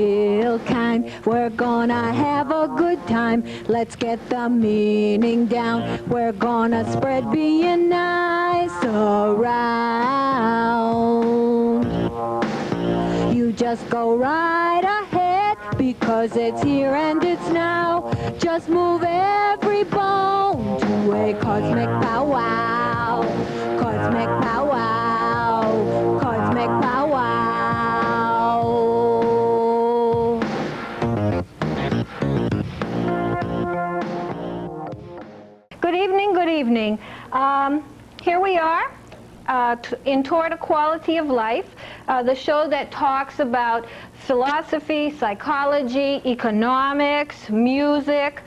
real kind. We're gonna have a good time. Let's get the meaning down. We're gonna spread being nice around. You just go right ahead, because it's here and it's now. Just move every bone to a cosmic powwow. Cosmic powwow. Cosmic powwow. Good evening, good evening. Here we are. In Toward a Quality of Life, the show that talks about philosophy, psychology, economics, music,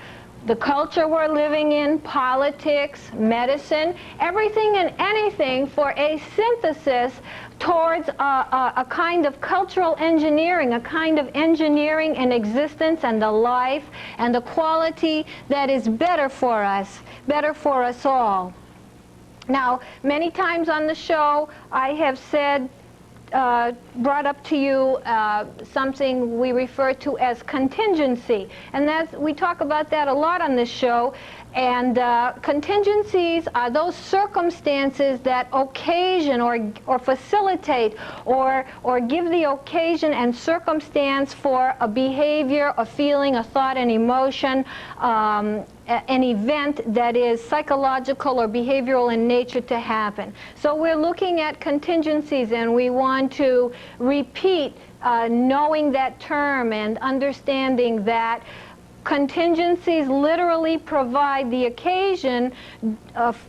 the culture we're living in, politics, medicine, everything and anything for a synthesis towards a kind of cultural engineering, a kind of engineering an existence and a life and a quality that is better for us all. Now, many times on the show, I have said, brought up to you something we refer to as contingency. And we talk about that a lot on this show. And contingencies are those circumstances that occasion or facilitate or give the occasion and circumstance for a behavior, a feeling, a thought, an emotion, an event that is psychological or behavioral in nature to happen. So we're looking at contingencies, and we want to repeat knowing that term and understanding that contingencies literally provide the occasion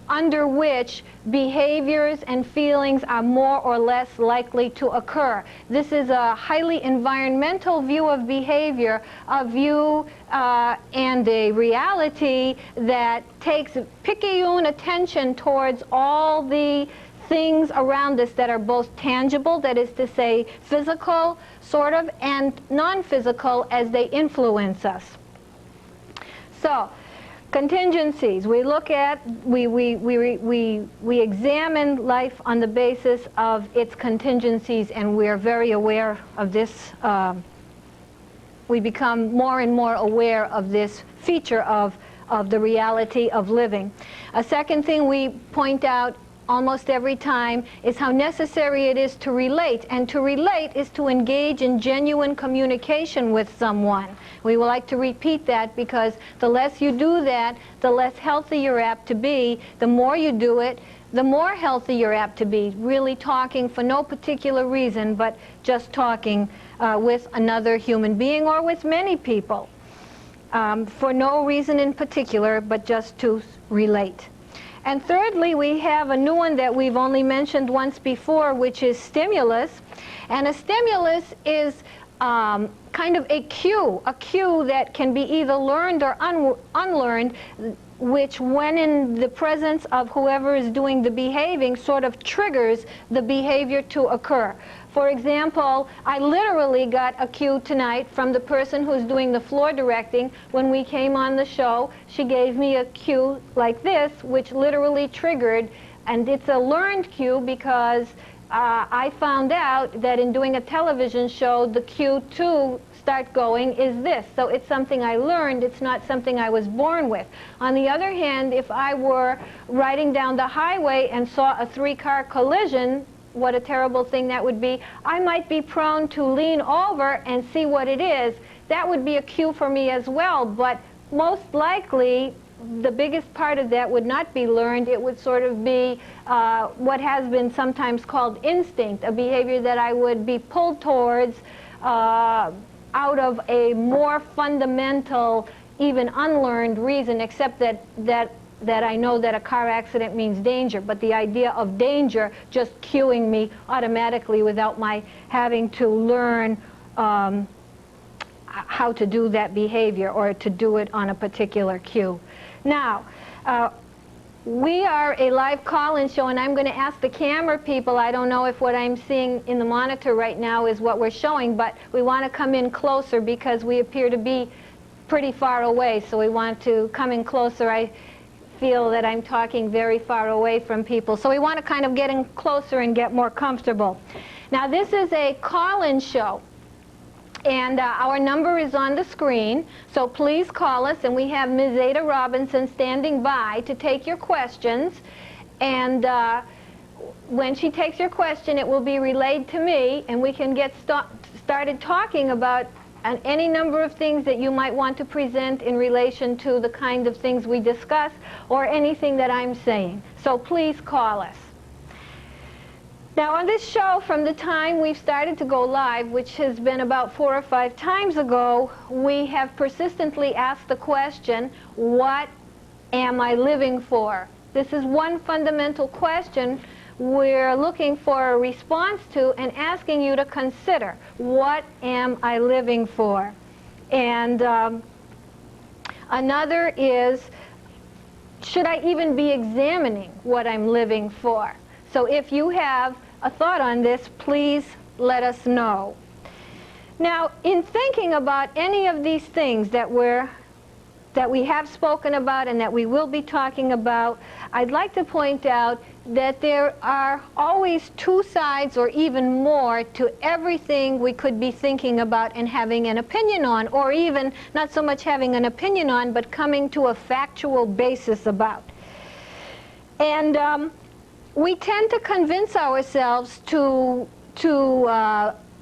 under which behaviors and feelings are more or less likely to occur. This is a highly environmental view of behavior, a view and a reality that takes picayune attention towards all the things around us that are both tangible, that is to say physical, sort of, and non-physical as they influence us. So, contingencies. We look at, we examine life on the basis of its contingencies, and we are very aware of this. We become more and more aware of this feature of the reality of living. A second thing we point out almost every time is how necessary it is to relate, and to relate is to engage in genuine communication with someone. We would like to repeat that, because the less you do that, the less healthy you're apt to be. The more you do it, the more healthy you're apt to be, really talking for no particular reason, but just talking with another human being or with many people for no reason in particular, but just to relate. And thirdly, we have a new one that we've only mentioned once before, which is stimulus. And a stimulus is kind of a cue that can be either learned or unlearned, which, when in the presence of whoever is doing the behaving, sort of triggers the behavior to occur. For example, I literally got a cue tonight from the person who's doing the floor directing. When we came on the show, she gave me a cue like this, which literally triggered, and it's a learned cue because I found out that in doing a television show, the cue to start going is this. So it's something I learned, it's not something I was born with. On the other hand, if I were riding down the highway and saw a three-car collision, what a terrible thing that would be, I might be prone to lean over and see what it is. That would be a cue for me as well, but most likely the biggest part of that would not be learned. It would sort of be what has been sometimes called instinct, a behavior that I would be pulled towards out of a more fundamental, even unlearned reason, except that I know that a car accident means danger, but the idea of danger just cueing me automatically without my having to learn how to do that behavior or to do it on a particular cue. Now, we are a live call-in show, and I'm going to ask the camera people, I don't know if what I'm seeing in the monitor right now is what we're showing, but we want to come in closer because we appear to be pretty far away, so we want to come in closer. I feel that I'm talking very far away from people, so we want to kind of get in closer and get more comfortable. Now, this is a call-in show, And our number is on the screen, so please call us, and we have Ms. Ada Robinson standing by to take your questions. And when she takes your question, it will be relayed to me, and we can get started talking about any number of things that you might want to present in relation to the kind of things we discuss, or anything that I'm saying. So please call us. Now, on this show, from the time we've started to go live, which has been about 4 or 5 times ago, we have persistently asked the question, what am I living for? This is one fundamental question we're looking for a response to and asking you to consider. What am I living for? And another is, should I even be examining what I'm living for? So if you have a thought on this, please let us know. Now, in thinking about any of these things that we have spoken about and that we will be talking about, I'd like to point out that there are always 2 sides or even more to everything we could be thinking about and having an opinion on, or even not so much having an opinion on, but coming to a factual basis about. And we tend to convince ourselves to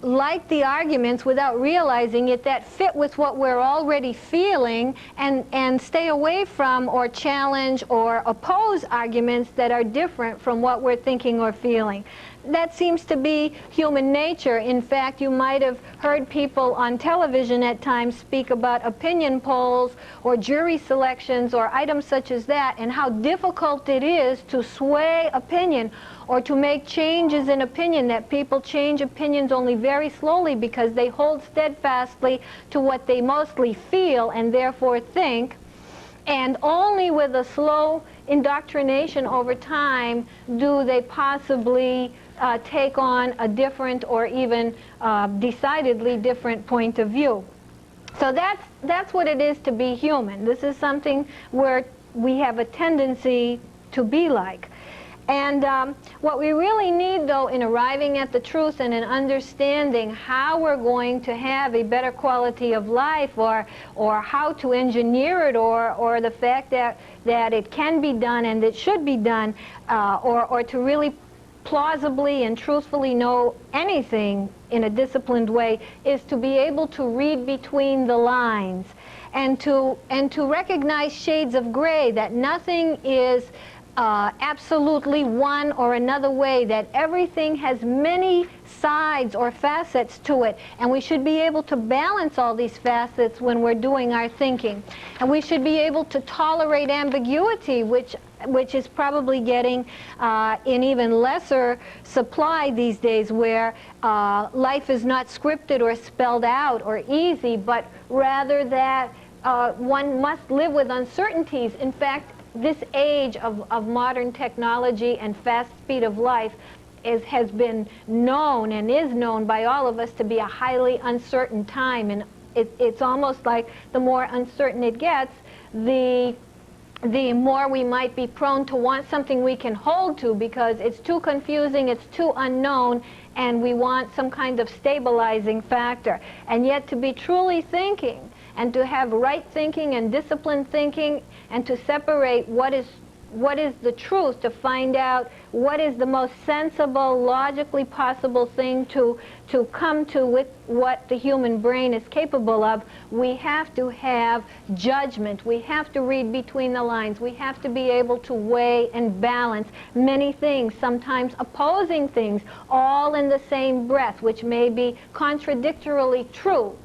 like the arguments without realizing it that fit with what we're already feeling, and stay away from or challenge or oppose arguments that are different from what we're thinking or feeling. That seems to be human nature. In fact, you might have heard people on television at times speak about opinion polls or jury selections or items such as that, and how difficult it is to sway opinion or to make changes in opinion, that people change opinions only very slowly because they hold steadfastly to what they mostly feel and therefore think, and only with a slow indoctrination over time do they possibly take on a different or even decidedly different point of view. So that's what it is to be human. This is something where we have a tendency to be like. And what we really need, though, in arriving at the truth and in understanding how we're going to have a better quality of life, or how to engineer it, or the fact that it can be done and it should be done, or to really plausibly and truthfully know anything in a disciplined way, is to be able to read between the lines and to recognize shades of gray, that nothing is absolutely one or another way, that everything has many sides or facets to it, and we should be able to balance all these facets when we're doing our thinking. And we should be able to tolerate ambiguity, which is probably getting in even lesser supply these days, where life is not scripted or spelled out or easy, but rather that one must live with uncertainties. In fact, this age of modern technology and fast speed of life has been known and is known by all of us to be a highly uncertain time. And it's almost like the more uncertain it gets, the more we might be prone to want something we can hold to, because it's too confusing, it's too unknown, and we want some kind of stabilizing factor. And yet, to be truly thinking, and to have right thinking and disciplined thinking, and to separate what is the truth, to find out what is the most sensible, logically possible thing to come to with what the human brain is capable of, we have to have judgment. We have to read between the lines. We have to be able to weigh and balance many things, sometimes opposing things, all in the same breath, which may be contradictorily true.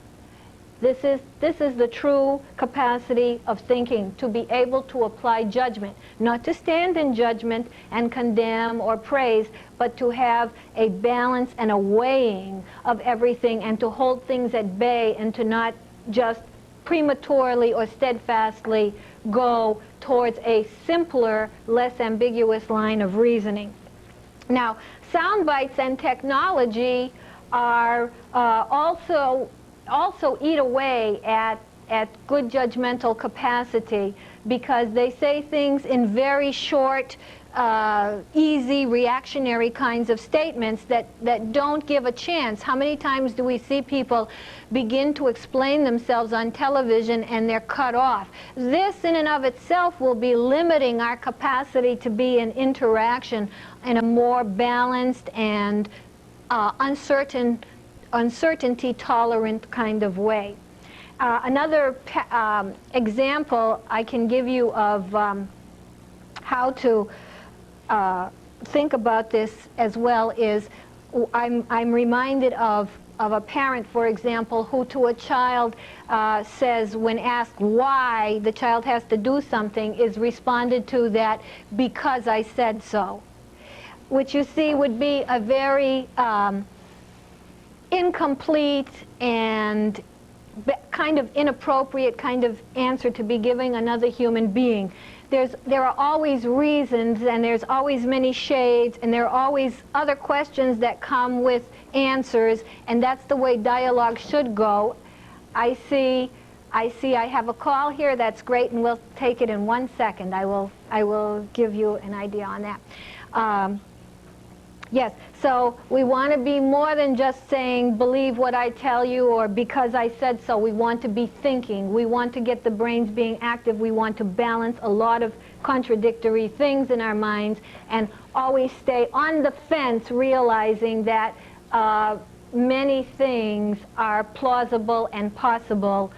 This is the true capacity of thinking, to be able to apply judgment, not to stand in judgment and condemn or praise, but to have a balance and a weighing of everything, and to hold things at bay, and to not just prematurely or steadfastly go towards a simpler, less ambiguous line of reasoning. Now, sound bites and technology are also eat away at good judgmental capacity, because they say things in very short easy reactionary kinds of statements that don't give a chance. How many times do we see people begin to explain themselves on television and they're cut off? This in and of itself will be limiting our capacity to be in interaction in a more balanced and uncertainty tolerant kind of way. Another example I can give you of how to think about this as well is I'm reminded of a parent, for example, who to a child says, when asked why the child has to do something, is responded to that, because I said so, which you see would be a very incomplete and kind of inappropriate kind of answer to be giving another human being. There are always reasons, and there's always many shades, and there are always other questions that come with answers, and that's the way dialogue should go. I see I have a call here. That's great, and we'll take it in 1 second. I will give you an idea on that. Yes, so we want to be more than just saying, believe what I tell you, or because I said so. We want to be thinking. We want to get the brains being active. We want to balance a lot of contradictory things in our minds and always stay on the fence, realizing that many things are plausible and possible,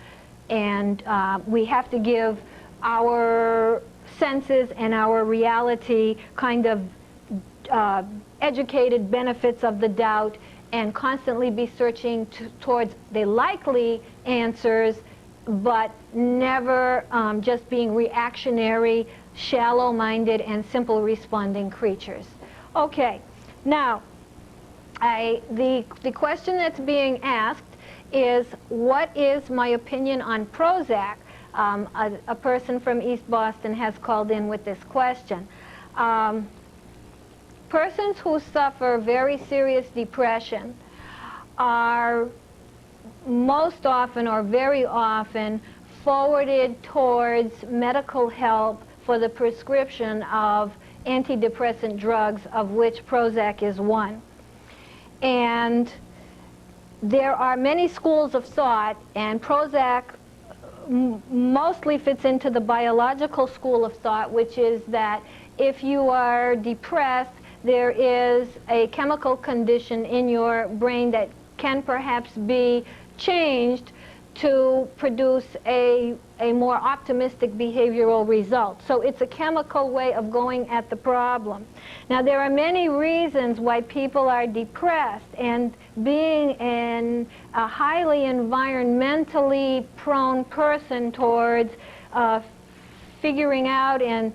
and we have to give our senses and our reality kind of educated benefits of the doubt, and constantly be searching towards the likely answers, but never just being reactionary, shallow-minded, and simple responding creatures. Okay, now the question that's being asked is, what is my opinion on Prozac? A person from East Boston has called in with this question. Persons who suffer very serious depression are most often, or very often, forwarded towards medical help for the prescription of antidepressant drugs, of which Prozac is one. And there are many schools of thought, and Prozac mostly fits into the biological school of thought, which is that if you are depressed, there is a chemical condition in your brain that can perhaps be changed to produce a more optimistic behavioral result. So it's a chemical way of going at the problem. Now, there are many reasons why people are depressed, and being a highly environmentally prone person towards figuring out and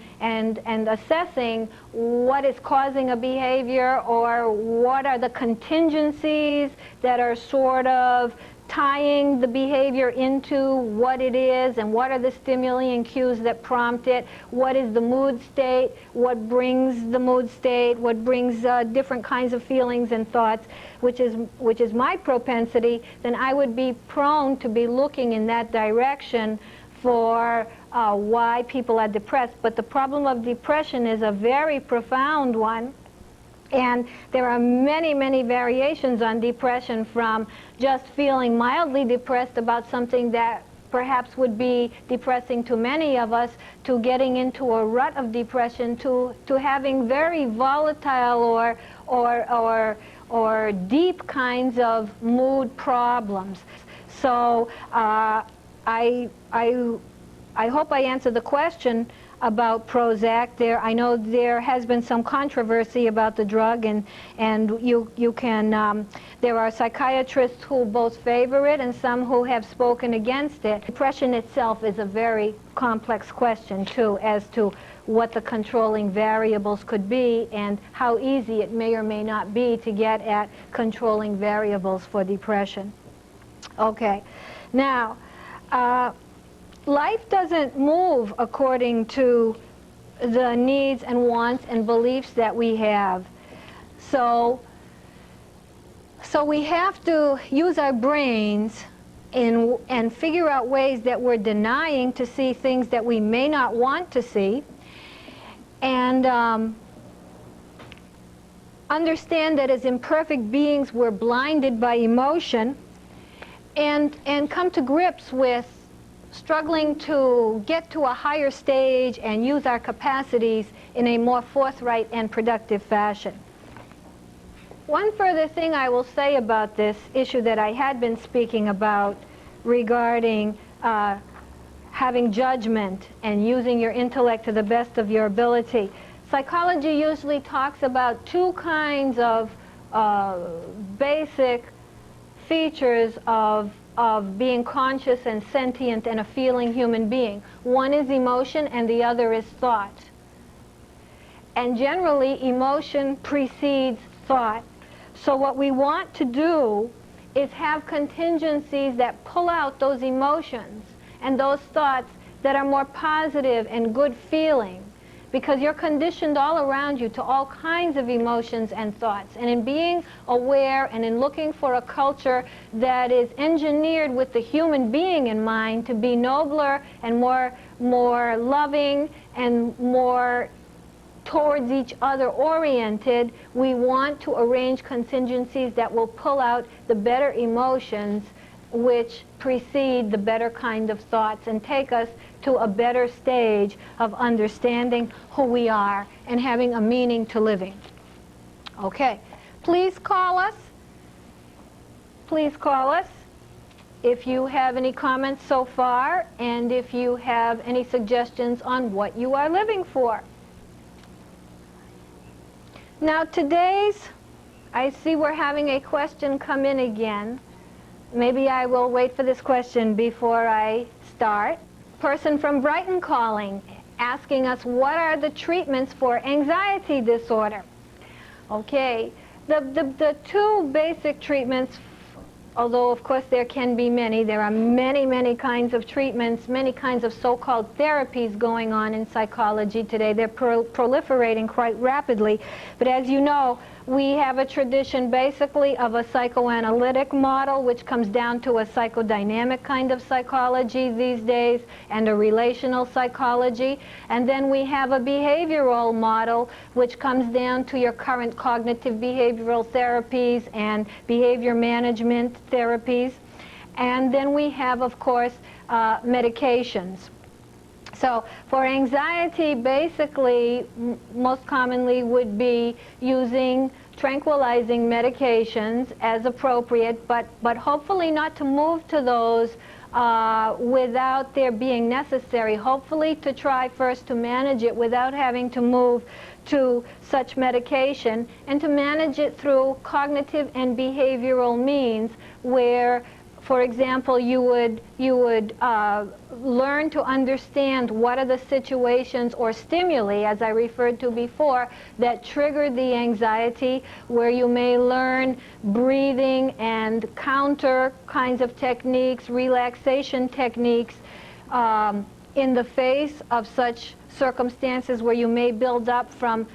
assessing what is causing a behavior, or what are the contingencies that are sort of tying the behavior into what it is, and what are the stimuli and cues that prompt it, what is the mood state, what brings the mood state, what brings different kinds of feelings and thoughts, which is my propensity, then I would be prone to be looking in that direction for why people are depressed. But the problem of depression is a very profound one, and there are many, many variations on depression, from just feeling mildly depressed about something that perhaps would be depressing to many of us, to getting into a rut of depression, to having very volatile or deep kinds of mood problems. So I hope I answered the question about Prozac. I know there has been some controversy about the drug, and you can, there are psychiatrists who both favor it and some who have spoken against it. Depression itself is a very complex question, too, as to what the controlling variables could be and how easy it may or may not be to get at controlling variables for depression. Okay, now, life doesn't move according to the needs and wants and beliefs that we have. So we have to use our brains and figure out ways that we're denying to see things that we may not want to see. And understand that as imperfect beings we're blinded by emotion, and come to grips with struggling to get to a higher stage and use our capacities in a more forthright and productive fashion. One further thing I will say about this issue that I had been speaking about regarding having judgment and using your intellect to the best of your ability. Psychology usually talks about two kinds of basic features of being conscious and sentient and a feeling human being. One is emotion and the other is thought. And generally, emotion precedes thought. So what we want to do is have contingencies that pull out those emotions and those thoughts that are more positive and good feeling, because you're conditioned all around you to all kinds of emotions and thoughts. And in being aware and in looking for a culture that is engineered with the human being in mind to be nobler and more loving and more towards each other oriented, we want to arrange contingencies that will pull out the better emotions which precede the better kind of thoughts and take us to a better stage of understanding who we are and having a meaning to living. Okay, please call us. Please call us if you have any comments so far and if you have any suggestions on what you are living for. Now I see we're having a question come in again. Maybe I will wait for this question before I start. Person from Brighton calling, asking us what are the treatments for anxiety disorder. Okay, the two basic treatments, although of course there can be many, there are many kinds of treatments, many kinds of so-called therapies going on in psychology today. They're proliferating quite rapidly. But as you know, we have a tradition basically of a psychoanalytic model, which comes down to a psychodynamic kind of psychology these days, and a relational psychology. And then we have a behavioral model, which comes down to your current cognitive behavioral therapies and behavior management therapies. And then we have, of course, medications. So for anxiety, basically, most commonly would be using tranquilizing medications as appropriate, but hopefully not to move to those without there being necessary. Hopefully to try first to manage it without having to move to such medication, and to manage it through cognitive and behavioral means where, for example, you would learn to understand what are the situations or stimuli, as I referred to before, that trigger the anxiety, where you may learn breathing and counter kinds of techniques, relaxation techniques, in the face of such circumstances where you may build up from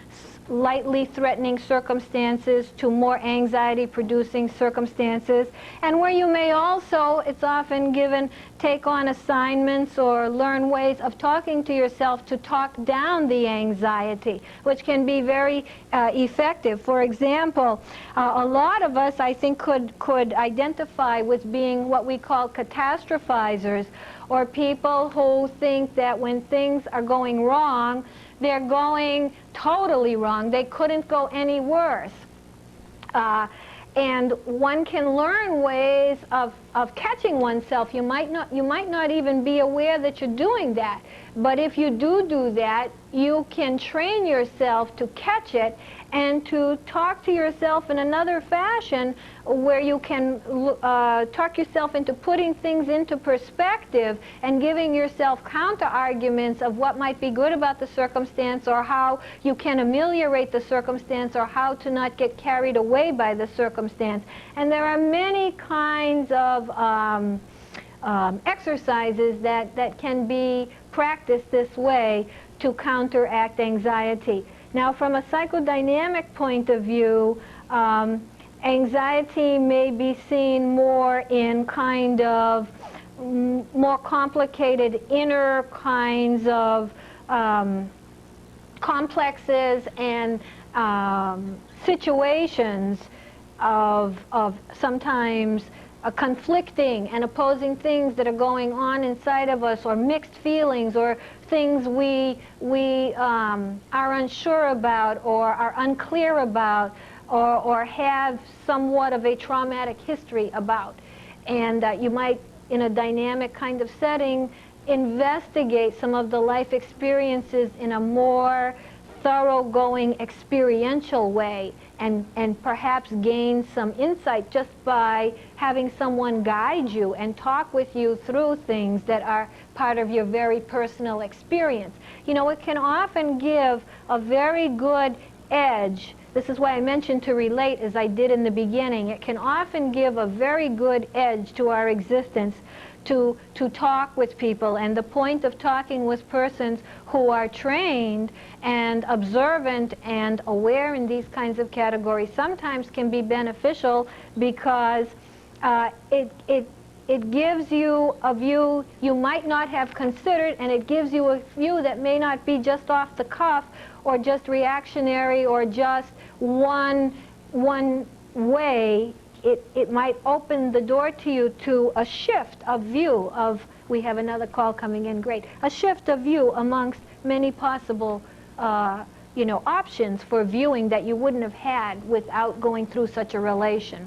lightly threatening circumstances to more anxiety-producing circumstances, and where you may also, it's often given, take on assignments or learn ways of talking to yourself to talk down the anxiety, which can be very effective. For example, a lot of us, I think, could identify with being what we call catastrophizers, or people who think that when things are going wrong, they're going totally wrong. They couldn't go any worse. And one can learn ways of catching oneself. You might not even be aware that you're doing that. But if you do that, you can train yourself to catch it and to talk to yourself in another fashion where you can talk yourself into putting things into perspective and giving yourself counter-arguments of what might be good about the circumstance, or how you can ameliorate the circumstance, or how to not get carried away by the circumstance. And there are many kinds of exercises that can be practiced this way to counteract anxiety. Now, from a psychodynamic point of view, anxiety may be seen more in kind of more complicated inner kinds of complexes and situations of sometimes conflicting and opposing things that are going on inside of us, or mixed feelings, or things we are unsure about or are unclear about, or have somewhat of a traumatic history about. And you might, in a dynamic kind of setting, investigate some of the life experiences in a more thoroughgoing experiential way, and perhaps gain some insight just by having someone guide you and talk with you through things that are part of your very personal experience. You know, it can often give a very good edge. This is why I mentioned to relate, as I did in the beginning. It can often give a very good edge to our existence to talk with people. And the point of talking with persons who are trained and observant and aware in these kinds of categories sometimes can be beneficial, because it gives you a view you might not have considered, and it gives you a view that may not be just off the cuff, or just reactionary, or just one way. It might open the door to you to a shift of view of, we have another call coming in, great, a shift of view amongst many possible options for viewing that you wouldn't have had without going through such a relation.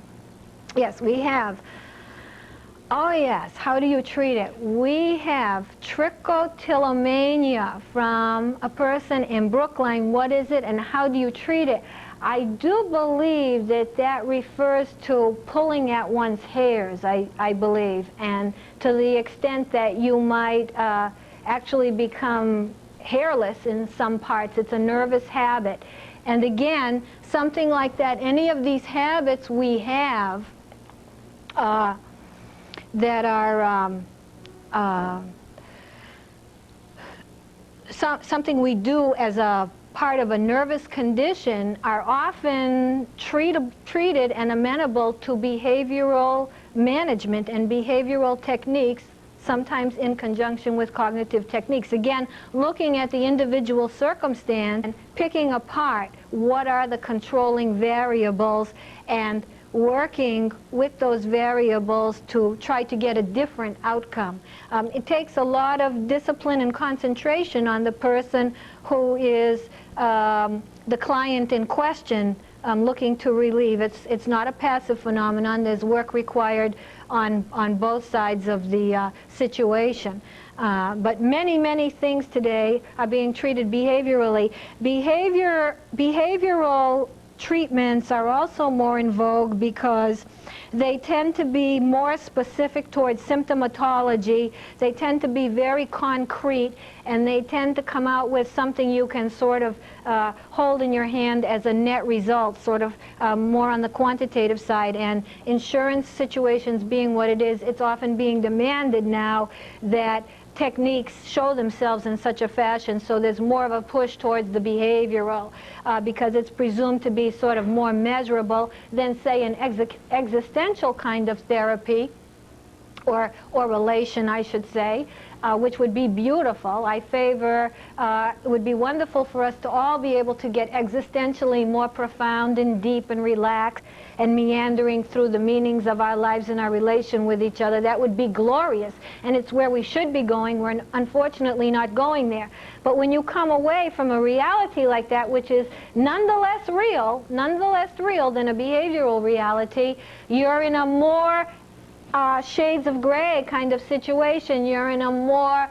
Yes, we have. Oh yes, how do you treat it? We have trichotillomania from a person in Brookline. What is it and how do you treat it? I do believe that that refers to pulling at one's hairs, I believe, and to the extent that you might actually become hairless in some parts. It's a nervous habit. And again, something like that, any of these habits we have that are something we do as a part of a nervous condition, are often treated and amenable to behavioral management and behavioral techniques, sometimes in conjunction with cognitive techniques. Again, looking at the individual circumstance and picking apart what are the controlling variables, and working with those variables to try to get a different outcome. It takes a lot of discipline and concentration on the person who is the client in question looking to relieve. It's not a passive phenomenon. There's work required on both sides of the situation. But many things today are being treated behaviorally. Behavioral treatments are also more in vogue because they tend to be more specific towards symptomatology. They tend to be very concrete, and they tend to come out with something you can sort of hold in your hand as a net result, sort of more on the quantitative side. And insurance situations being what it is, it's often being demanded now that techniques show themselves in such a fashion, so there's more of a push towards the behavioral because it's presumed to be sort of more measurable than, say, an existential kind of therapy or relation, I should say, which would be beautiful. I favor, it would be wonderful for us to all be able to get existentially more profound and deep and relaxed and meandering through the meanings of our lives and our relation with each other. That would be glorious, and it's where we should be going. We're unfortunately not going there. But when you come away from a reality like that, which is nonetheless real than a behavioral reality, you're in a more shades of gray kind of situation. You're in a more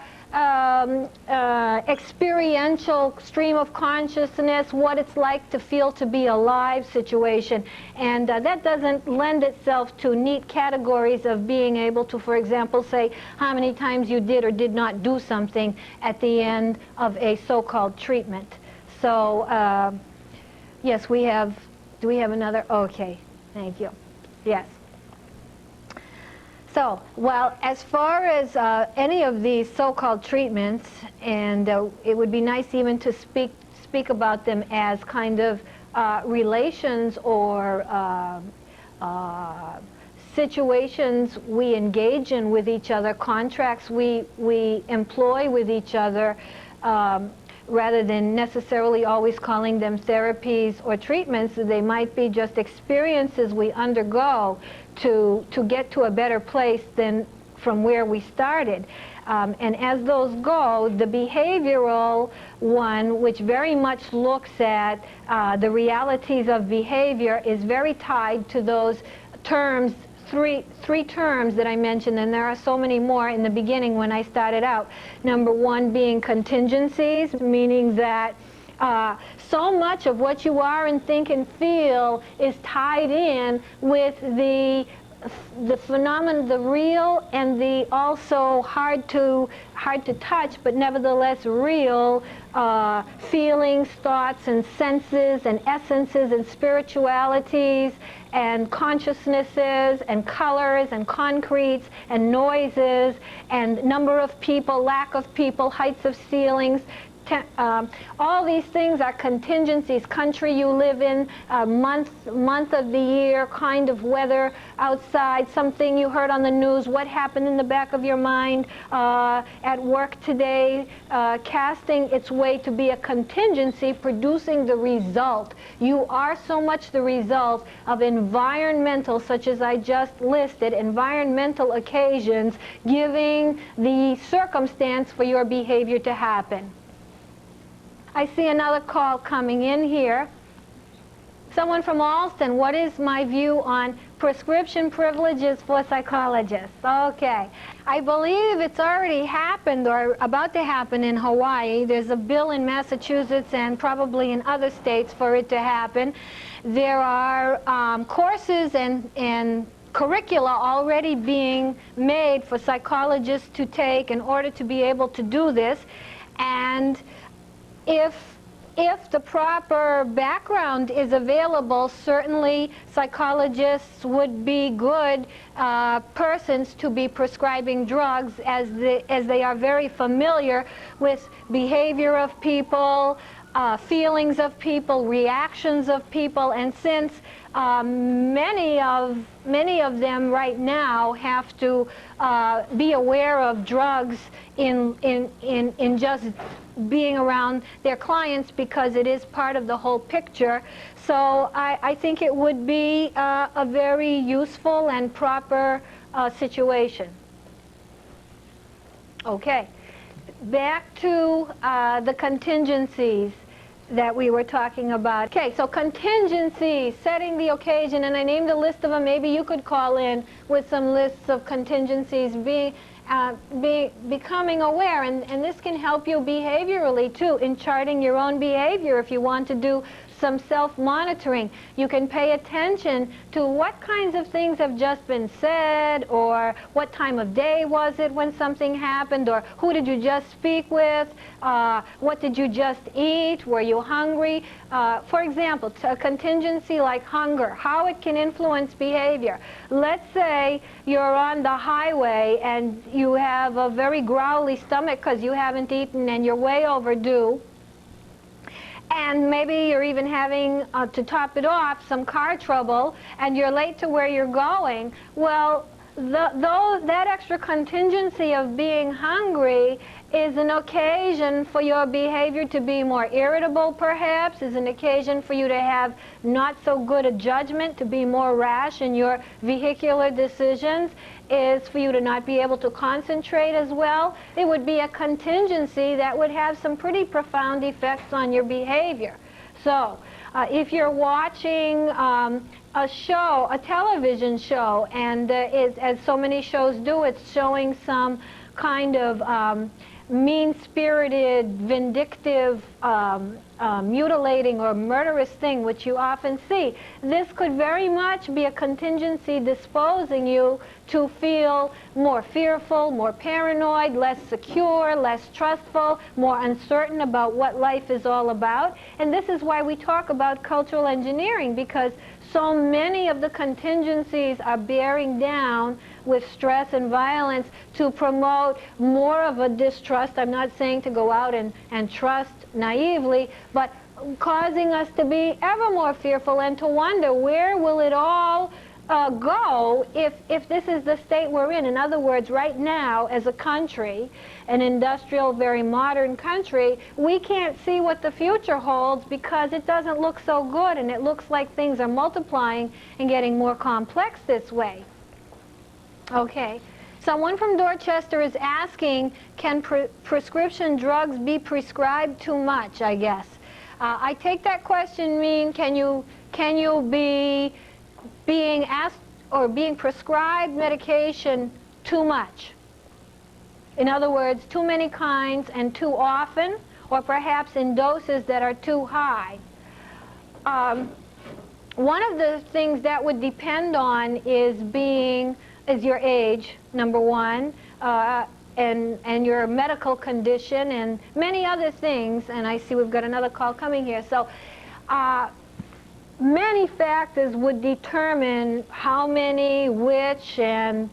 experiential stream of consciousness, what it's like to feel to be alive situation. And that doesn't lend itself to neat categories of being able to, for example, say how many times you did or did not do something at the end of a so-called treatment. So, yes, we have, do we have another? Okay, thank you. Yes. So, well, as far as any of these so-called treatments, and it would be nice even to speak about them as kind of relations or situations we engage in with each other, contracts we employ with each other. rather than necessarily always calling them therapies or treatments. They might be just experiences we undergo to get to a better place than from where we started. And as those go, the behavioral one, which very much looks at the realities of behavior, is very tied to those terms, three terms that I mentioned, and there are so many more in the beginning when I started out. Number one being contingencies, meaning that so much of what you are and think and feel is tied in with the phenomenon, the real and the also hard to touch, but nevertheless real feelings, thoughts, and senses, and essences, and spiritualities, and consciousnesses, and colors, and concretes, and noises, and number of people, lack of people, heights of ceilings. All these things are contingencies. Country you live in, month of the year, kind of weather outside, something you heard on the news, what happened in the back of your mind at work today, casting its way to be a contingency, producing the result. You are so much the result of environmental, such as I just listed, environmental occasions giving the circumstance for your behavior to happen. I see another call coming in here. Someone from Alston, what is my view on prescription privileges for psychologists? Okay. I believe it's already happened or about to happen in Hawaii. There's a bill in Massachusetts and probably in other states for it to happen. There are courses and curricula already being made for psychologists to take in order to be able to do this. And if the proper background is available, certainly psychologists would be good persons to be prescribing drugs, as they are very familiar with behavior of people, feelings of people, reactions of people, and since many of them right now have to be aware of drugs in just being around their clients, because it is part of the whole picture. So I think it would be a very useful and proper situation. Okay, back to the contingencies that we were talking about. Okay, so contingencies, setting the occasion, and I named a list of them. Maybe you could call in with some lists of contingencies, becoming aware, and this can help you behaviorally too, in charting your own behavior. If you want to do some self-monitoring, you can pay attention to what kinds of things have just been said, or what time of day was it when something happened, or who did you just speak with, what did you just eat, were you hungry? For example, a contingency like hunger, how it can influence behavior. Let's say you're on the highway and you have a very growly stomach because you haven't eaten and you're way overdue. And maybe you're even having, to top it off, some car trouble, and you're late to where you're going. Well, that extra contingency of being hungry is an occasion for your behavior to be more irritable, perhaps, is an occasion for you to have not so good a judgment, to be more rash in your vehicular decisions, is for you to not be able to concentrate as well. It would be a contingency that would have some pretty profound effects on your behavior. So, if you're watching a show, a television show, and as so many shows do, it's showing some kind of mean-spirited, vindictive, mutilating or murderous thing, which you often see. This could very much be a contingency disposing you to feel more fearful, more paranoid, less secure, less trustful, more uncertain about what life is all about. And this is why we talk about cultural engineering, because so many of the contingencies are bearing down with stress and violence to promote more of a distrust. I'm not saying to go out and trust naively, but causing us to be ever more fearful and to wonder, where will it all go if this is the state we're in. In other words, right now, as a country, an industrial, very modern country, we can't see what the future holds because it doesn't look so good, and it looks like things are multiplying and getting more complex this way. Okay. Someone from Dorchester is asking, can prescription drugs be prescribed too much, I guess. I take that question mean, can you be being asked or being prescribed medication too much? In other words, too many kinds and too often, or perhaps in doses that are too high. One of the things that would depend on is your age, number one, and your medical condition and many other things. And I see we've got another call coming here. So many factors would determine how many, which, and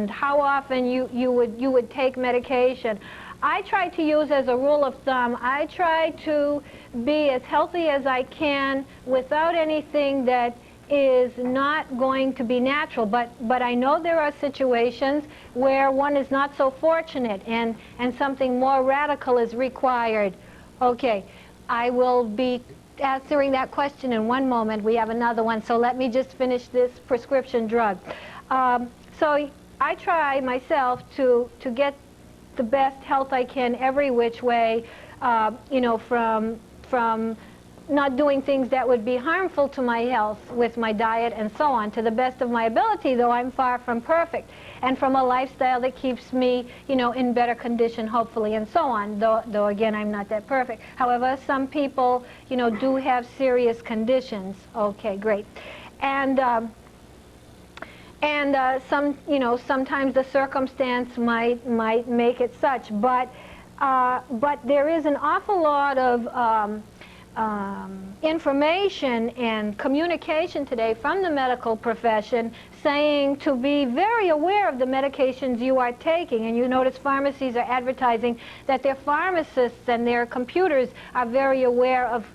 how often you would take medication. I try to use as a rule of thumb, I try to be as healthy as I can without anything that is not going to be natural. But I know there are situations where one is not so fortunate and something more radical is required. Okay, I will be answering that question in one moment. We have another one, so let me just finish this prescription drug. So I try myself to get the best health I can every which way, you know, from not doing things that would be harmful to my health with my diet and so on, to the best of my ability, though I'm far from perfect, and from a lifestyle that keeps me, you know, in better condition, hopefully, and so on, though again, I'm not that perfect. However, some people, you know, do have serious conditions. Okay, great. And some, you know, sometimes the circumstance might make it such, but there is an awful lot of information and communication today from the medical profession saying to be very aware of the medications you are taking. And you notice pharmacies are advertising that their pharmacists and their computers are very aware of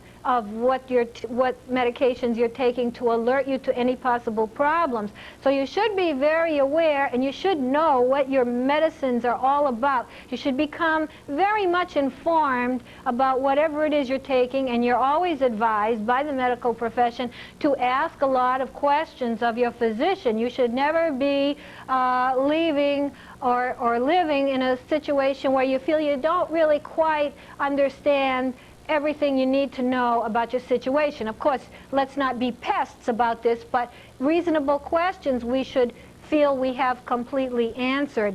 what medications you're taking to alert you to any possible problems. So you should be very aware, and you should know what your medicines are all about. You should become very much informed about whatever it is you're taking, and you're always advised by the medical profession to ask a lot of questions of your physician. You should never be leaving or living in a situation where you feel you don't really quite understand everything you need to know about your situation. Of course, let's not be pests about this, but reasonable questions we should feel we have completely answered.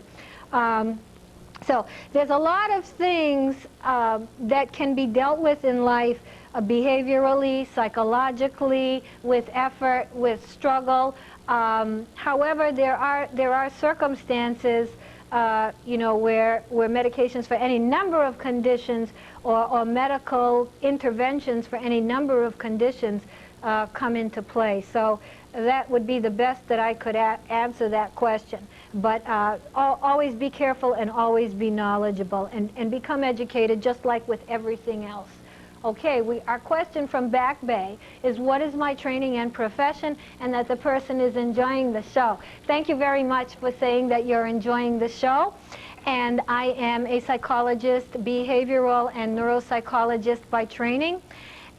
So there's a lot of things that can be dealt with in life behaviorally, psychologically, with effort, with struggle. However, there are circumstances you know, where medications for any number of conditions or medical interventions for any number of conditions come into play. So that would be the best that I could answer that question. But always be careful and always be knowledgeable and become educated, just like with everything else. Okay, our question from Back Bay is, what is my training and profession, and that the person is enjoying the show. Thank you very much for saying that you're enjoying the show. And I am a psychologist, behavioral and neuropsychologist by training.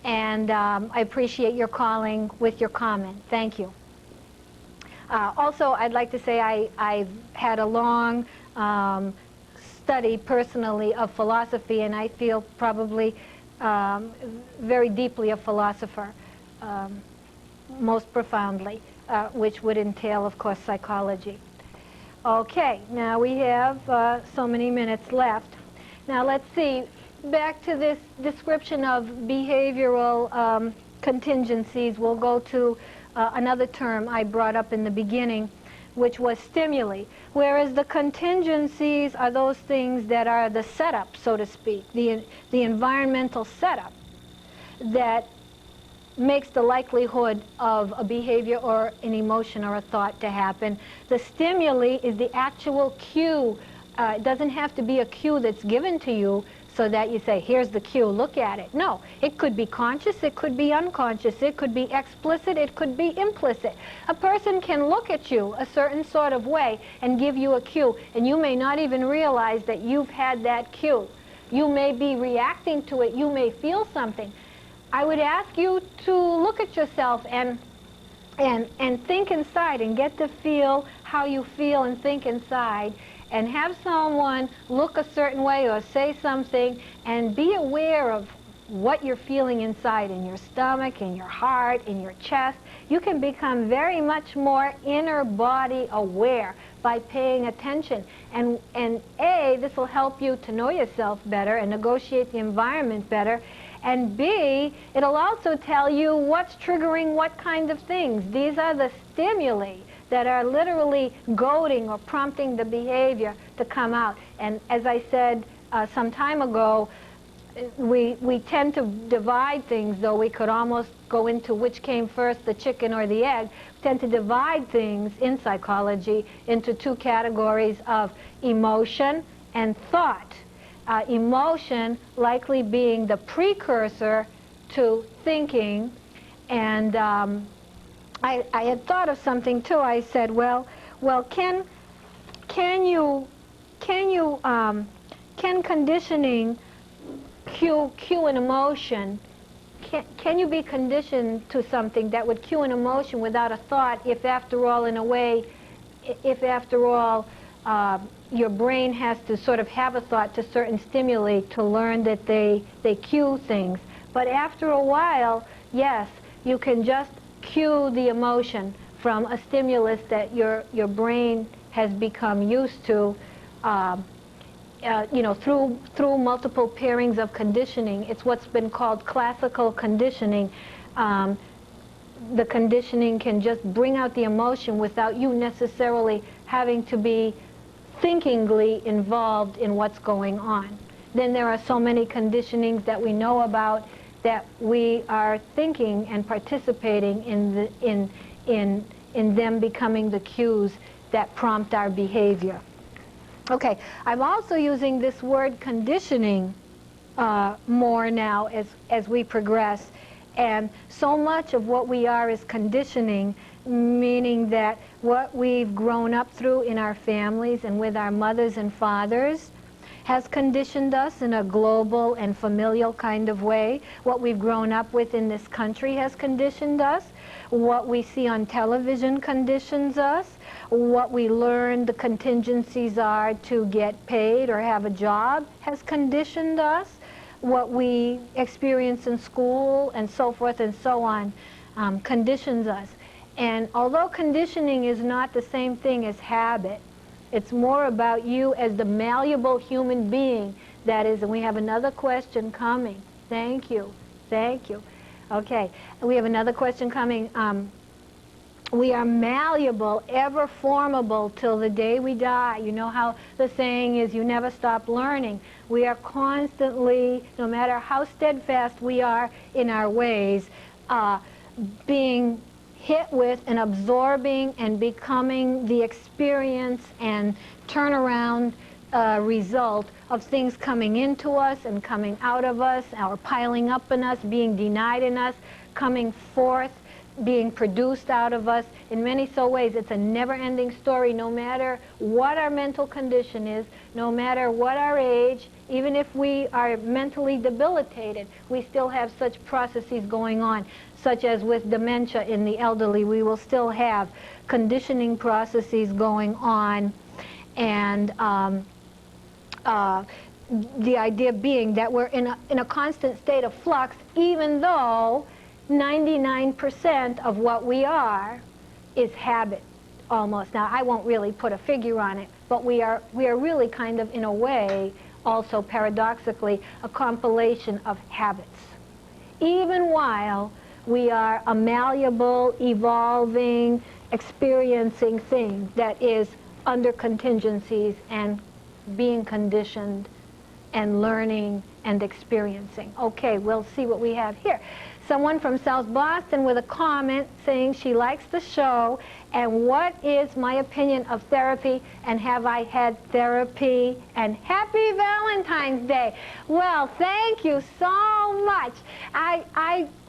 And I appreciate your calling with your comment. Thank you. Also, I'd like to say I've had a long study personally of philosophy, and I feel probably very deeply a philosopher, most profoundly, which would entail, of course, psychology. Okay, now we have so many minutes left. Now let's see, back to this description of behavioral contingencies, we'll go to another term I brought up in the beginning, which was stimuli, whereas the contingencies are those things that are the setup, so to speak, the environmental setup that makes the likelihood of a behavior or an emotion or a thought to happen. The stimuli is the actual cue. It doesn't have to be a cue that's given to you so that you say, here's the cue, look at it. No, it could be conscious, it could be unconscious, it could be explicit, it could be implicit. A person can look at you a certain sort of way and give you a cue, and you may not even realize that you've had that cue. You may be reacting to it, you may feel something. I would ask you to look at yourself and think inside and get to feel how you feel and think inside, and have someone look a certain way or say something, and be aware of what you're feeling inside, in your stomach, in your heart, in your chest. You can become very much more inner body aware by paying attention. And A, this will help you to know yourself better and negotiate the environment better. And B, it'll also tell you what's triggering what kind of things. These are the stimuli that are literally goading or prompting the behavior to come out. And as I said some time ago, we tend to divide things, though we could almost go into which came first, the chicken or the egg. We tend to divide things in psychology into two categories of emotion and thought. Emotion likely being the precursor to thinking. And I had thought of something too. I said, well, can conditioning cue an emotion? Can you be conditioned to something that would cue an emotion without a thought, if after all, in a way, if after all, your brain has to sort of have a thought to certain stimuli to learn that they cue things. But after a while, yes, you can just cue the emotion from a stimulus that your brain has become used to, you know, through multiple pairings of conditioning. It's what's been called classical conditioning. The conditioning can just bring out the emotion without you necessarily having to be thinkingly involved in what's going on. Then there are so many conditionings that we know about that we are thinking and participating in them becoming the cues that prompt our behavior. Okay, I'm also using this word conditioning more now as we progress, and so much of what we are is conditioning, meaning that what we've grown up through in our families and with our mothers and fathers has conditioned us in a global and familial kind of way. What we've grown up with in this country has conditioned us. What we see on television conditions us. What we learn the contingencies are to get paid or have a job has conditioned us. What we experience in school and so forth and so on conditions us. And although conditioning is not the same thing as habit, it's more about you as the malleable human being that is. And we have another question coming. Thank you. Thank you. Okay, we have another question coming. We are malleable, ever formable till the day we die. You know how the saying is, you never stop learning. We are constantly, no matter how steadfast we are in our ways, being hit with and absorbing and becoming the experience and turnaround result of things coming into us and coming out of us, or piling up in us, being denied in us, coming forth, being produced out of us. In many ways, it's a never-ending story, no matter what our mental condition is, no matter what our age. Even if we are mentally debilitated, we still have such processes going on, such as with dementia in the elderly. We will still have conditioning processes going on, and the idea being that we're in a constant state of flux, even though 99% of what we are is habit, almost. Now, I won't really put a figure on it, but we are really kind of, in a way, also paradoxically, a compilation of habits. Even while we are a malleable, evolving, experiencing thing that is under contingencies and being conditioned and learning and experiencing. Okay, we'll see what we have here. Someone from South Boston with a comment saying she likes the show, and what is my opinion of therapy, and have I had therapy, and happy Valentine's Day. Well, thank you so much.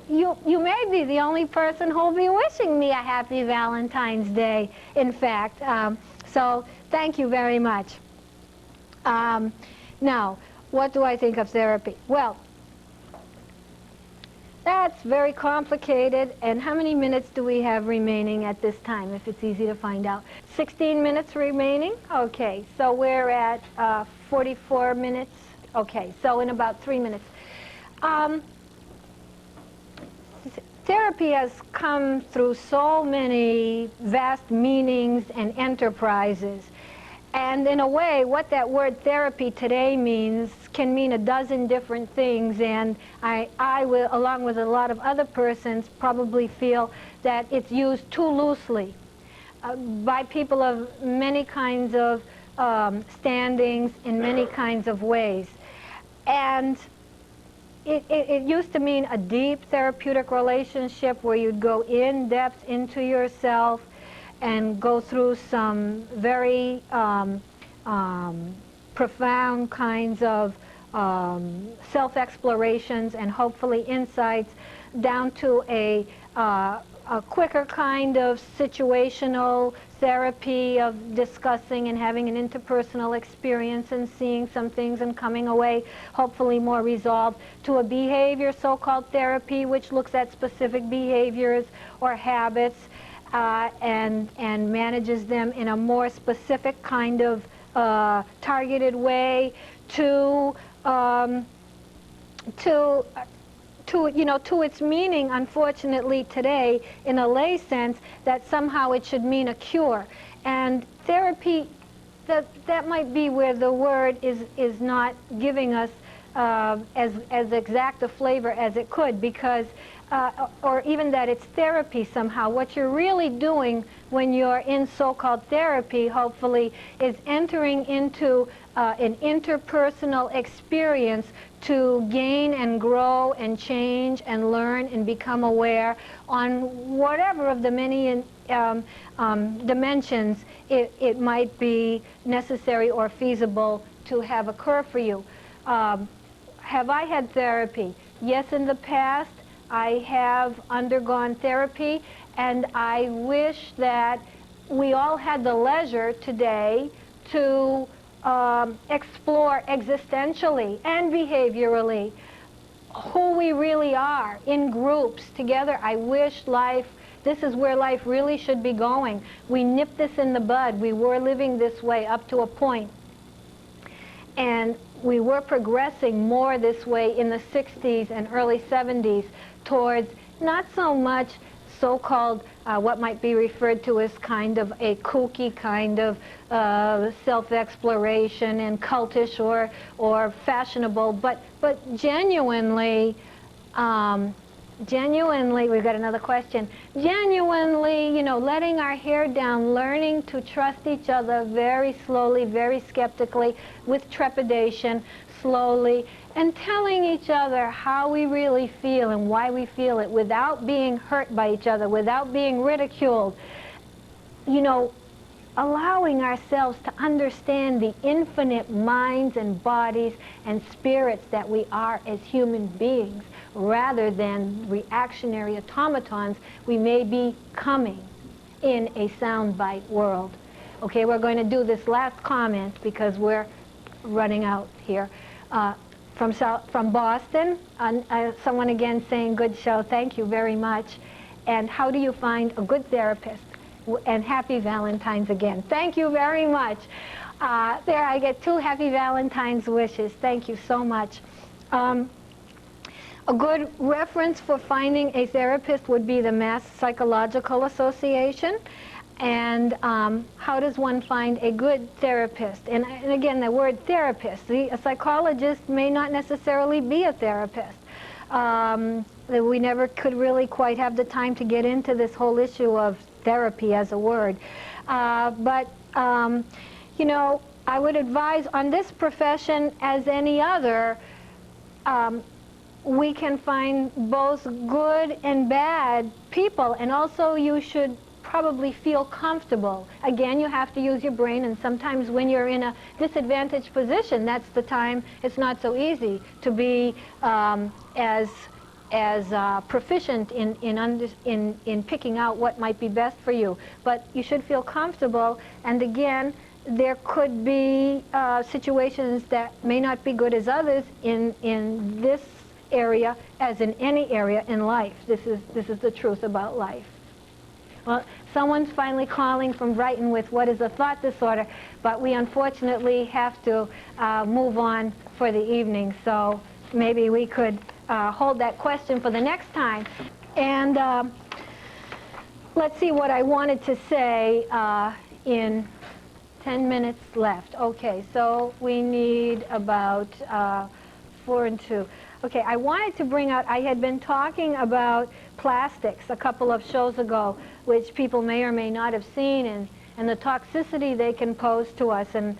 You may be the only person who'll be wishing me a happy Valentine's Day, in fact. So thank you very much. Now, what do I think of therapy? Well, that's very complicated. And how many minutes do we have remaining at this time, if it's easy to find out? 16 minutes remaining? Okay, so we're at 44 minutes. Okay, so in about 3 minutes. Therapy has come through so many vast meanings and enterprises. And in a way, what that word therapy today means can mean a dozen different things, and I will, along with a lot of other persons, probably feel that it's used too loosely by people of many kinds of standings in many kinds of ways. And it used to mean a deep therapeutic relationship where you'd go in depth into yourself and go through some very profound kinds of self-explorations and hopefully insights, down to a quicker kind of situational therapy of discussing and having an interpersonal experience and seeing some things and coming away hopefully more resolved, to a behavior so-called therapy which looks at specific behaviors or habits and manages them in a more specific kind of targeted way to its meaning, unfortunately today, in a lay sense, that somehow it should mean a cure. And therapy, that might be where the word is not giving us as exact a flavor as it could, because or even that it's therapy somehow. What you're really doing when you're in so-called therapy, hopefully, is entering into an interpersonal experience to gain and grow and change and learn and become aware on whatever of the many dimensions it might be necessary or feasible to have occur for you. Have I had therapy? Yes, in the past. I have undergone therapy, and I wish that we all had the leisure today to explore existentially and behaviorally who we really are in groups together. I wish this is where life really should be going. We nipped this in the bud. We were living this way up to a point. And we were progressing more this way in the 60s and early 70s towards not so much so-called what might be referred to as kind of a kooky kind of self-exploration and cultish or fashionable, but genuinely, we've got another question, genuinely, letting our hair down, learning to trust each other very slowly, very skeptically, with trepidation, slowly, and telling each other how we really feel and why we feel it without being hurt by each other, without being ridiculed. Allowing ourselves to understand the infinite minds and bodies and spirits that we are as human beings, rather than reactionary automatons we may be becoming in a soundbite world. Okay, we're going to do this last comment because we're running out here. From Boston, someone again saying, good show, thank you very much. And how do you find a good therapist? And happy Valentine's again. Thank you very much. There, I get 2 happy Valentine's wishes. Thank you so much. A good reference for finding a therapist would be the Mass Psychological Association. And how does one find a good therapist? And again, the word therapist. A psychologist may not necessarily be a therapist. We never could really quite have the time to get into this whole issue of therapy as a word. I would advise on this profession as any other, we can find both good and bad people, and also you should probably feel comfortable. Again, you have to use your brain, and sometimes when you're in a disadvantaged position, that's the time it's not so easy to be as proficient in picking out what might be best for you. But you should feel comfortable, and again, there could be situations that may not be good as others in this area as in any area in life. This is the truth about life. Well, someone's finally calling from Brighton with what is a thought disorder, but we unfortunately have to move on for the evening, so maybe we could hold that question for the next time. And let's see what I wanted to say in 10 minutes left. Okay, so we need about 4 and 2. Okay, I wanted to bring out, I had been talking about plastics a couple of shows ago, which people may or may not have seen, and the toxicity they can pose to us. And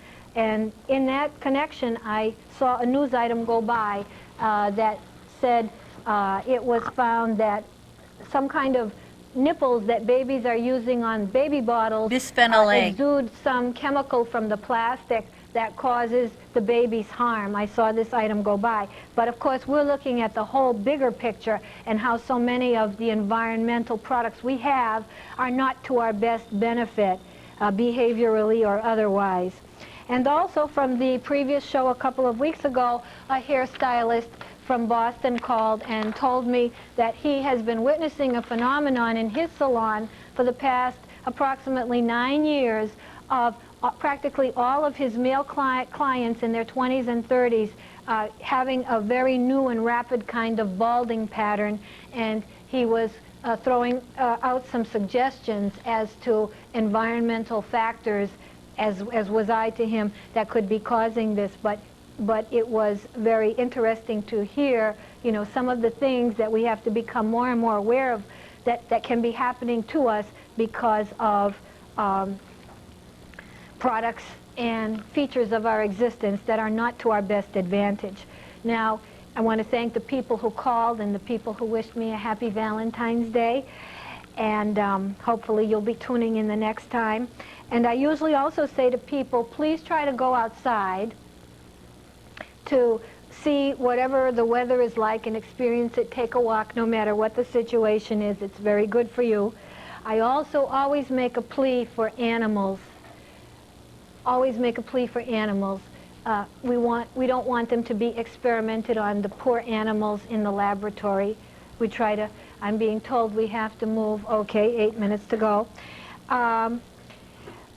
in that connection, I saw a news item go by that said it was found that some kind of nipples that babies are using on baby bottles exude some chemical from the plastic that causes the baby's harm. I saw this item go by. But of course, we're looking at the whole bigger picture and how so many of the environmental products we have are not to our best benefit, behaviorally or otherwise. And also from the previous show a couple of weeks ago, a hairstylist from Boston called and told me that he has been witnessing a phenomenon in his salon for the past approximately 9 years of practically all of his male clients in their 20s and 30s having a very new and rapid kind of balding pattern, and he was throwing out some suggestions as to environmental factors, as was I to him, that could be causing this. But it was very interesting to hear, you know, some of the things that we have to become more and more aware of that can be happening to us because of products and features of our existence that are not to our best advantage. Now, I want to thank the people who called and the people who wished me a happy Valentine's Day, and hopefully you'll be tuning in the next time. And I usually also say to people, please try to go outside to see whatever the weather is like and experience it. Take a walk no matter what the situation is. It's very good for you. I also always make a plea for animals. Always make a plea for animals. We don't want them to be experimented on, the poor animals in the laboratory. We try to, I'm being told we have to move. Okay, 8 minutes to go.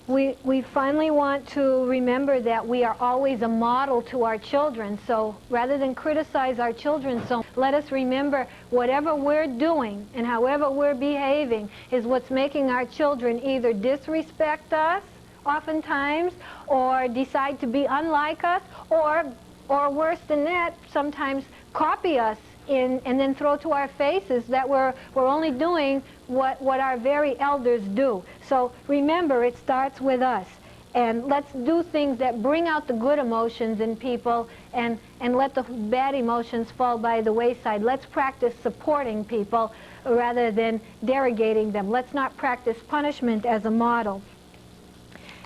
We finally want to remember that we are always a model to our children. So rather than criticize our children, so let us remember whatever we're doing and however we're behaving is what's making our children either disrespect us oftentimes, or decide to be unlike us, or worse than that, sometimes copy us and then throw to our faces that we're only doing what our very elders do. So remember, it starts with us. And let's do things that bring out the good emotions in people and let the bad emotions fall by the wayside. Let's practice supporting people rather than derogating them. Let's not practice punishment as a model.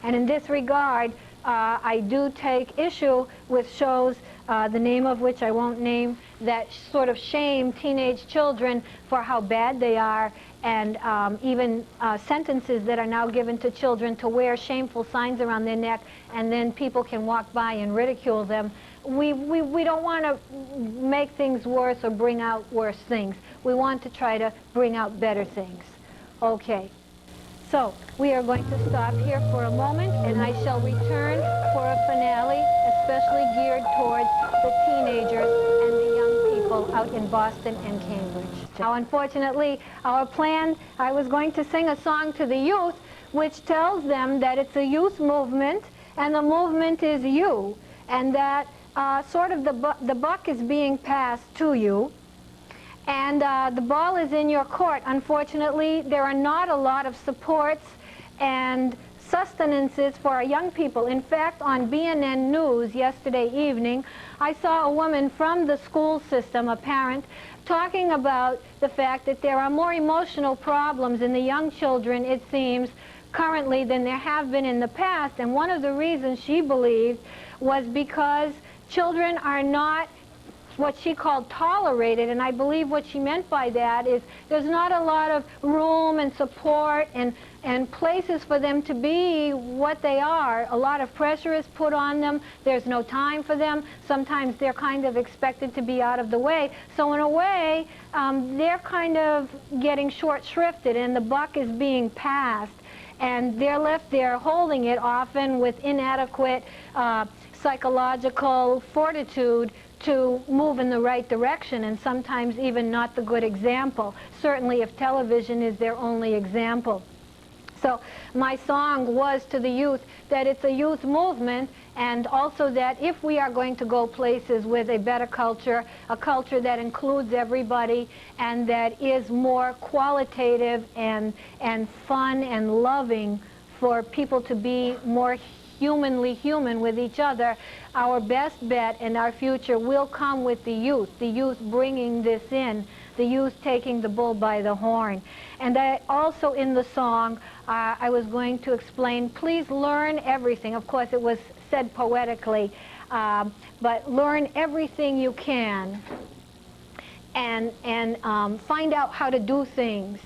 And in this regard, I do take issue with shows, the name of which I won't name, that sort of shame teenage children for how bad they are, and even sentences that are now given to children to wear shameful signs around their neck, and then people can walk by and ridicule them. We don't want to make things worse or bring out worse things. We want to try to bring out better things. Okay. So we are going to stop here for a moment, and I shall return for a finale, especially geared towards the teenagers and the young people out in Boston and Cambridge. Now, unfortunately, our plan, I was going to sing a song to the youth, which tells them that it's a youth movement, and the movement is you, and that sort of the buck is being passed to you. And the ball is in your court. Unfortunately, there are not a lot of supports, and sustenances for our young people. In fact, on BNN News yesterday evening, I saw a woman from the school system, a parent, talking about the fact that there are more emotional problems in the young children, it seems, currently than there have been in the past. And one of the reasons she believed was because children are not what she called tolerated, and I believe what she meant by that is there's not a lot of room and support and places for them to be what they are. A lot of pressure is put on them. There's no time for them. Sometimes they're kind of expected to be out of the way. So in a way, they're kind of getting short-shrifted, and the buck is being passed. And they're left there holding it, often with inadequate psychological fortitude to move in the right direction, and sometimes even not the good example, certainly if television is their only example. So my song was to the youth that it's a youth movement, and also that if we are going to go places with a better culture, a culture that includes everybody and that is more qualitative and fun and loving for people to be more humanly human with each other, our best bet and our future will come with the youth bringing this in, the youth taking the bull by the horn. And I also, in the song, I was going to explain, please learn everything. Of course, it was said poetically, but learn everything you can and find out how to do things.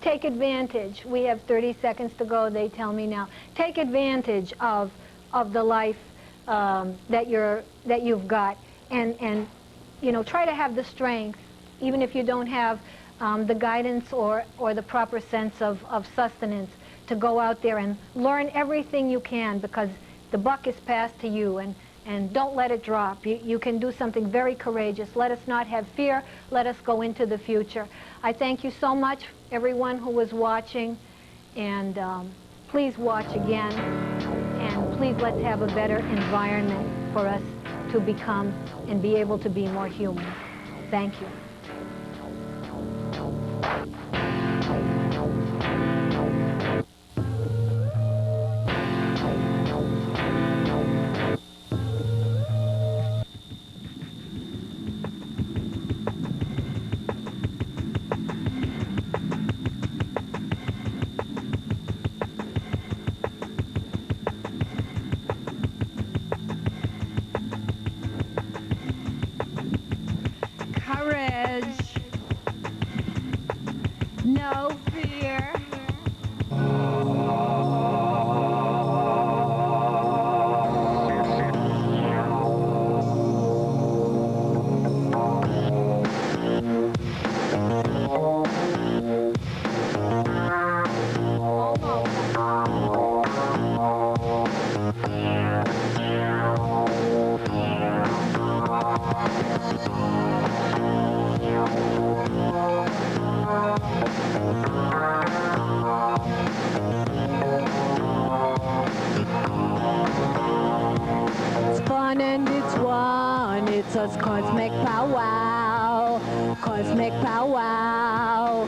Take advantage. We have 30 seconds to go, they tell me now. Take advantage of the life that you've got, and you know, try to have the strength, even if you don't have the guidance or the proper sense of sustenance, to go out there and learn everything you can, because the buck is passed to you, and don't let it drop. You can do something very courageous. Let us not have fear. Let us go into the future. I thank you so much, everyone who was watching, and please watch again, and please let's have a better environment for us to become and be able to be more human. Thank you. No fear. Fun and it's one, it's us cosmic powwow, cosmic powwow.